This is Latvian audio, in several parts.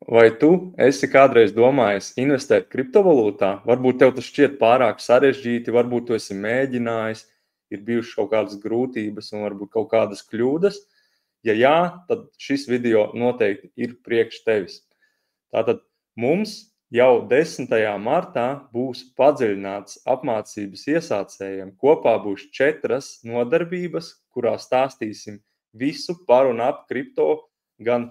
vai tu esi kādreiz domājis investēt kriptovalūtā? Varbūt tev tas šķiet pārāk sarežģīti, varbūt tu esi mēģinājis, ir bijušas kaut kādas grūtības un varbūt kaut kādas kļūdas. Ja jā, tad šis video noteikti ir priekš tevis. Tātad mums jau 10. martā būs padziļināts apmācības iesācējiem. Kopā būs 4 nodarbības, kurās stāstīsim visu par un ap kripto, gan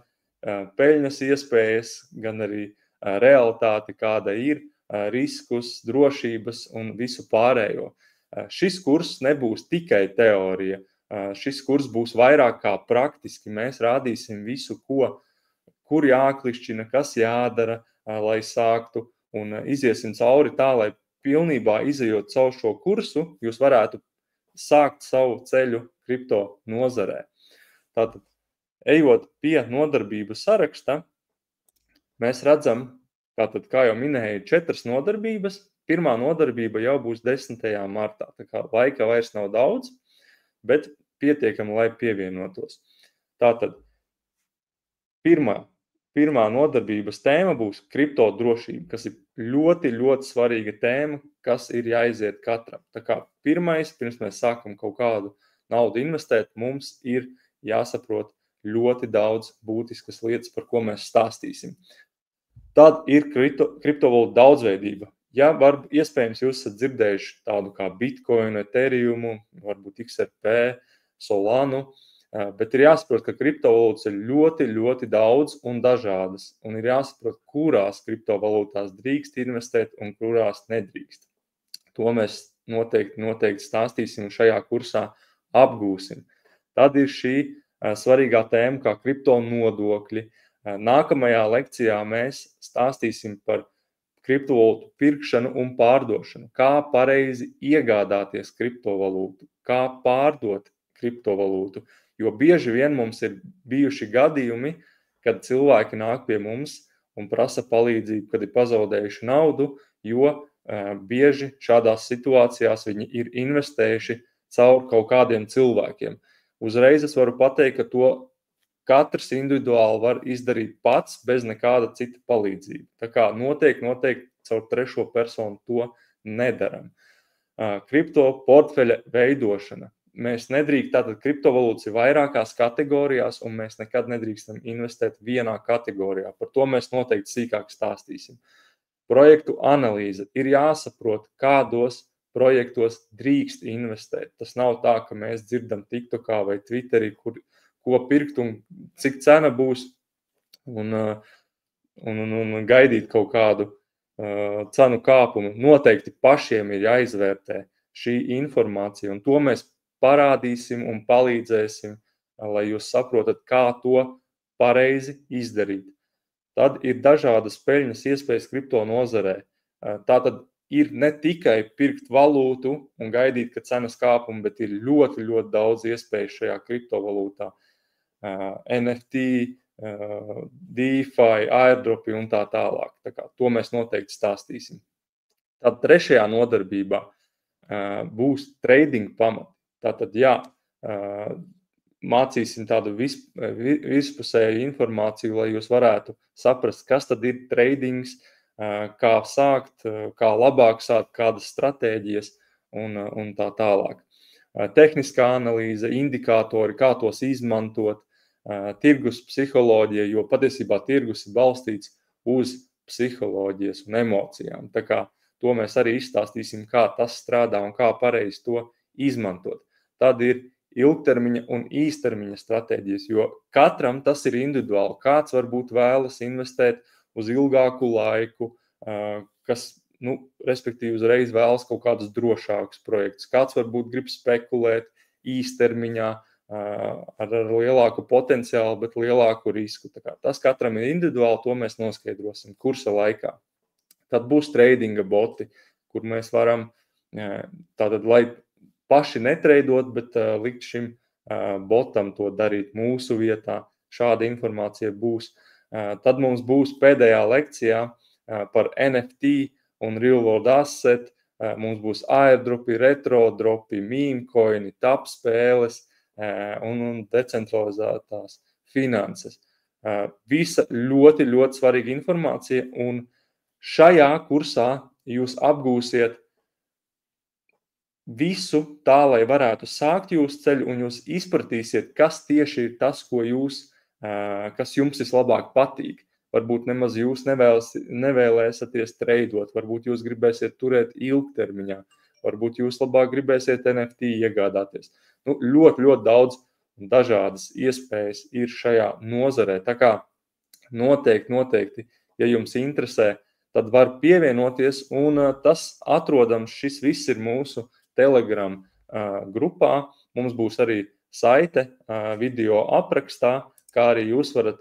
peļņas iespējas, gan arī realitāti, kāda ir, riskus, drošības un visu pārējo. Šis kurs nebūs tikai teorija. Šis kurs būs vairāk kā praktiski. Mēs rādīsim visu, kur jāklišķina, kas jādara, lai sāktu, un iziesim cauri tā, lai pilnībā izejot caur šo kursu, jūs varētu sākt savu ceļu kripto nozarē. Tātad, ejot pie nodarbību saraksta, mēs redzam, tātad, kā jau minēju, 4 nodarbības. Pirmā nodarbība jau būs 10. martā. Tā kā laika vairs nav daudz, bet pietiekami, lai pievienotos. Tātad, pirmā nodarbības tēma būs kripto drošība, kas ir ļoti, ļoti svarīga tēma, kas ir jāiziet katram. Tā kā pirms mēs sākam kaut kādu naudu investēt, mums ir jāsaprot ļoti daudz būtiskas lietas, par ko mēs stāstīsim. Tad ir kriptovalūtu daudzveidība. Ja iespējams jūs esat dzirdējuši tādu kā Bitcoin, Ethereum, varbūt XRP, Solanu, bet ir jāsaprot, ka kriptovalūtas ir ļoti, ļoti daudz un dažādas, un ir jāsaprot, kurās kriptovalūtās drīkst investēt un kurās nedrīkst. To mēs noteikti stāstīsim un šajā kursā apgūsim. Tad ir šī svarīgā tēma kā kripto nodokļi. Nākamajā lekcijā mēs stāstīsim par kriptovalūtu pirkšanu un pārdošanu, kā pareizi iegādāties kriptovalūtu, kā pārdot kriptovalūtu, jo bieži vien mums ir bijuši gadījumi, kad cilvēki nāk pie mums un prasa palīdzību, kad ir pazaudējuši naudu, jo bieži šādās situācijās viņi ir investējuši caur kaut kādiem cilvēkiem. Uzreiz es varu pateikt, ka to katrs individuāli var izdarīt pats bez nekāda cita palīdzība. Tā kā noteikti caur trešo personu to nedaram. Kripto portfeļa veidošana. Mēs nedrīkst, tātad kriptovalūtas ir vairākās kategorijās, un mēs nekad nedrīkstam investēt vienā kategorijā. Par to mēs noteikti sīkāk stāstīsim. Projektu analīze. Ir jāsaprot, kādos projektos drīkst investēt. Tas nav tā, ka mēs dzirdam TikTokā vai Twitterī, ko pirkt un cik cena būs, un gaidīt kaut kādu cenu kāpumu. Noteikti pašiem ir jāizvērtē šī informācija, un to mēs parādīsim un palīdzēsim, lai jūs saprotat, kā to pareizi izdarīt. Tad ir dažādas peļņas iespējas kripto nozarē. Tātad ir ne tikai pirkt valūtu un gaidīt, ka cenas kāpuma, bet ir ļoti, ļoti daudz iespēju šajā kriptovalūtā. NFT, DeFi, airdropi un tā tālāk. Tā kā to mēs noteikti stāstīsim. Tad trešajā nodarbībā būs trading pamati. Tātad, mācīsim tādu vispusēju informāciju, lai jūs varētu saprast, kas tad ir tradings, kā sākt, kā labāk sākt, kādas stratēģijas un tā tālāk. Tehniskā analīze, indikātori, kā tos izmantot, tirgus psiholoģija, jo patiesībā tirgus ir balstīts uz psiholoģijas un emocijām. Tā kā to mēs arī izstāstīsim, kā tas strādā un kā pareizi to izmantot. Tad ir ilgtermiņa un īstermiņa stratēģijas, jo katram tas ir individuāli. Kāds varbūt vēlas investēt uz ilgāku laiku, kas, respektīvi uzreiz vēlas kaut kādus drošākus projektus. Kāds varbūt grib spekulēt īstermiņā ar lielāku potenciālu, bet lielāku risku. Tā kā tas katram ir individuāli, to mēs noskaidrosim kursa laikā. Tad būs tradinga boti, kur mēs varam, tātad, lai paši netreidot, bet likt šim botam to darīt mūsu vietā. Šāda informācija būs. Tad mums būs pēdējā lekcijā par NFT un real world asset. Mums būs airdropi, retrodropi, meme coini, tap spēles un decentralizētās finanses. Visa ļoti, ļoti svarīga informācija, un šajā kursā jūs apgūsiet visu tā, lai varētu sākt jūsu ceļu, un jūs izpratīsiet, kas tieši ir tas, kas jums vislabāk patīk. Varbūt nemaz jūs nevēlēsieties treidot, varbūt jūs gribēsiet turēt ilgtermiņā, varbūt jūs labāk gribēsiet NFT iegādāties. Ļoti, ļoti daudz dažādas iespējas ir šajā nozarē. Tā kā noteikti, ja jums interesē, tad var pievienoties, un tas atrodams, šis viss ir mūsu Telegram grupā. Mums būs arī saite video aprakstā, kā arī jūs varat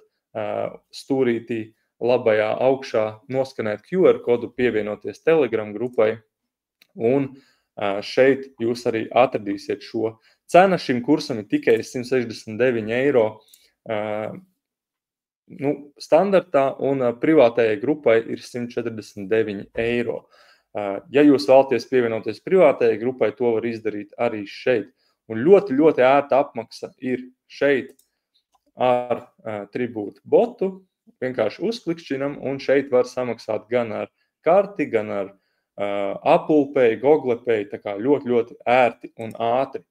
stūrītī labajā augšā noskanēt QR kodu, pievienoties Telegram grupai, un šeit jūs arī atradīsiet šo. Cena šim kursam ir tikai 169 eiro standartā, un privātajai grupai ir 149 eiro. Ja jūs vēlaties pievienoties privātajai grupai, to var izdarīt arī šeit. Un ļoti, ļoti ērta apmaksa ir šeit ar tribūtu botu, vienkārši uzklikšķinam, un šeit var samaksāt gan ar karti, gan ar Apple Pay, Google Pay, tā kā ļoti, ļoti ērti un ātri.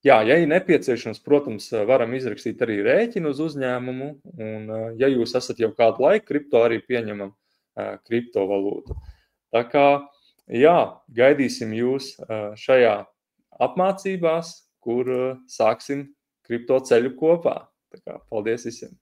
Ja ir nepieciešams, protams, varam izrakstīt arī rēķinu uz uzņēmumu, un ja jūs esat jau kādu laiku kripto, arī pieņemam kriptovalūtu. Tā kā, gaidīsim jūs šajā apmācībās, kur sāksim kripto ceļu kopā. Tā kā, paldies visiem!